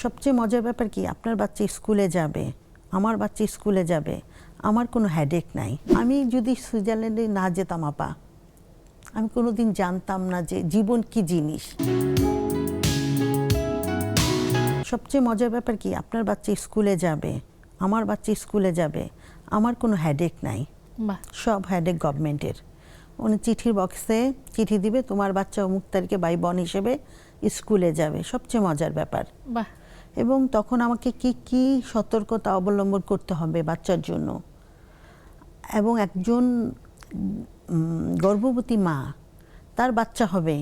সবচেয়ে মজার ব্যাপার কি, আপনার বাচ্চা স্কুলে যাবে, আমার বাচ্চা স্কুলে যাবে, আমার কোনো হেডেক নাই। আমি যদি সুইজারল্যান্ডে না যেতাম আপা, আমি কোনোদিন জানতাম না যে জীবন কি জিনিস। সবচেয়ে মজার ব্যাপার কি, আপনার বাচ্চা স্কুলে যাবে, আমার বাচ্চা স্কুলে যাবে, আমার কোনো হেডেক নাই। সব হেডেক গভর্নমেন্টের। উনি চিঠির বক্সে চিঠি দিবে, তোমার বাচ্চা অমুক তারিখে বাই বন হিসেবে স্কুলে যাবে। সবচেয়ে মজার ব্যাপার। এবং তখন আমাকে কি কি সতর্কতা অবলম্বন করতে হবে বাচ্চার জন্য। এবং একজন গর্ভবতী মা, তার বাচ্চা হবে,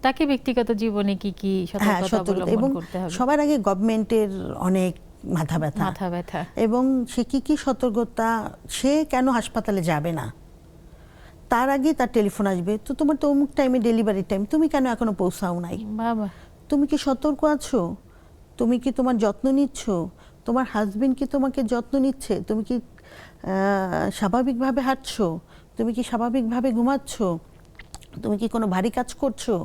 তাকে ব্যক্তিগত জীবনে কি কি সতর্কতা অবলম্বন করতে হবে। সবার আগে গভর্নমেন্টের অনেক মাথা ব্যথা এবং সে কি কি সতর্কতা, সে কেন হাসপাতালে যাবে না, তার আগে তার টেলিফোন আসবে, তো তোমার তো অমুক টাইমে ডেলিভারি টাইম, তুমি কেন এখনো পৌঁছাও নাই, তুমি কি সতর্ক আছো, তুমি কি তোমার যত্ন নিচ্ছ, তোমার হাজবেন্ড কি তোমাকে যত্ন নিচ্ছে, তুমি কি স্বাভাবিকভাবে হাঁটছো, তুমি কি স্বাভাবিকভাবে ঘুমাচ্ছ, তুমি কি কোনো ভারী কাজ করছো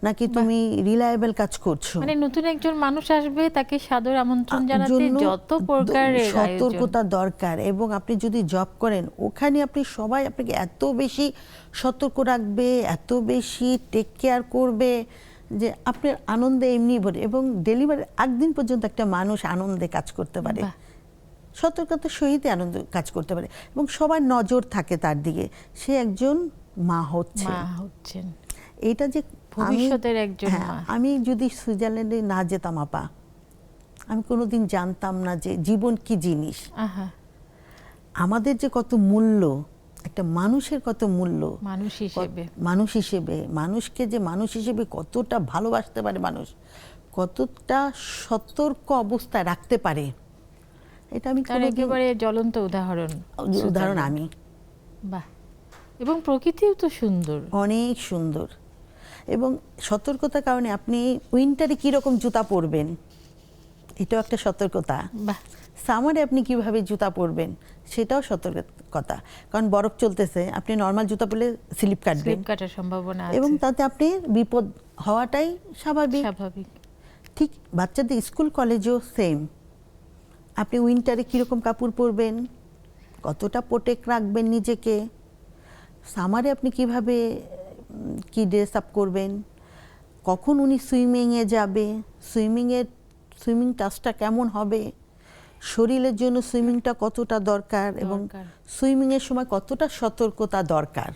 নাকি তুমি রিলায়েবল কাজ করছো। মানে নতুন একজন মানুষ আসবে, তাকে সাদর আমন্ত্রণ জানাতে যত প্রকারের সতর্কতা দরকার। এবং আপনি যদি জব করেন, ওখানে আপনি সবাই আপনাকে এত বেশি সতর্ক রাখবে, এত বেশি টেক কেয়ার করবে যে আপনার আনন্দে এমনি ভরে। এবং ডেলিভারির আগদিন পর্যন্ত একটা মানুষ আনন্দে কাজ করতে পারে, সতর্কতার সহিত আনন্দ কাজ করতে পারে এবং সবার নজর থাকে তার দিকে, সে একজন মা হচ্ছেন। এইটা যে ভবিষ্যতের একজন মা। আমি যদি সুইজারল্যান্ডে না যেতাম আপা, আমি কোনোদিন জানতাম না যে জীবন কি জিনিস। আমাদের যে কত মূল্য, একটা মানুষের কত মূল্য, মানুষ হিসেবে মানুষকে যে মানুষ হিসেবে কতটা ভালোবাসতে পারে মানুষ, কতটা সতর্ক অবস্থায় রাখতে পারে, এটা আমি একেবারে জ্বলন্ত উদাহরণ আমি। বাহ। এবং প্রকৃতিও তো সুন্দর, অনেক সুন্দর। এবং সতর্কতার কারণে আপনি উইন্টারে কীরকম জুতা পরবেন, এটাও একটা সতর্কতা। সামারে আপনি কিভাবে জুতা পরবেন, সেটাও সতর্কতা। কারণ বরফ চলতেছে, আপনি নর্মাল জুতা পরলে স্লিপ কাটার সম্ভাবনা আছে এবং তাতে আপনি বিপদ হওয়াটাই স্বাভাবিক। ঠিক বাচ্চাদের স্কুল কলেজেও সেম। আপনি উইন্টারে কীরকম কাপড় পরবেন, কতটা প্রোটেক্ট রাখবেন নিজেকে, সামারে আপনি কিভাবে কি ড্রেস আপ করবেন, কখন উনি সুইমিংয়ে যাবে, সুইমিং টাচটা কেমন হবে, শরীরের জন্য সুইমিংটা কতটা দরকার এবং সুইমিংয়ের সময় কতটা সতর্কতা দরকার।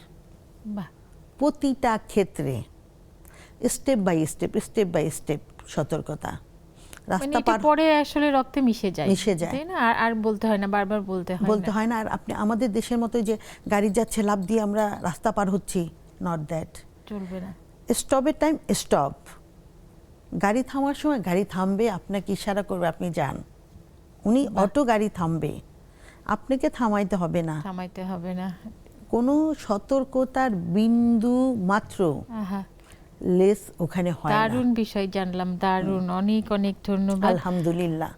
প্রতিটা ক্ষেত্রে স্টেপ বাই স্টেপ সতর্কতা। রাস্তা পার পরে আসলে রক্তে মিশে যায় তাই না, আর বলতে হয় না, বারবার বলতে হয় না। আর আপনি আমাদের দেশের মতো যে গাড়ি যাচ্ছে লাফ দিয়ে আমরা রাস্তা পার হচ্ছি, নট দ্যাট, চলবে না। স্টপের টাইম স্টপ, গাড়ি থামার সময় গাড়ি থামবে, আপনাকে ইশারা করবে আপনি যান, উনি অটো গাড়ি থামবে, আপনাকে থামাইতে হবে না। কোনো সতর্কতার বিন্দু মাত্র লেস ওখানে হয় না। দারুণ বিষয় জানলাম, দারুণ, অনেক অনেক ধন্যবাদ। আলহামদুলিল্লাহ।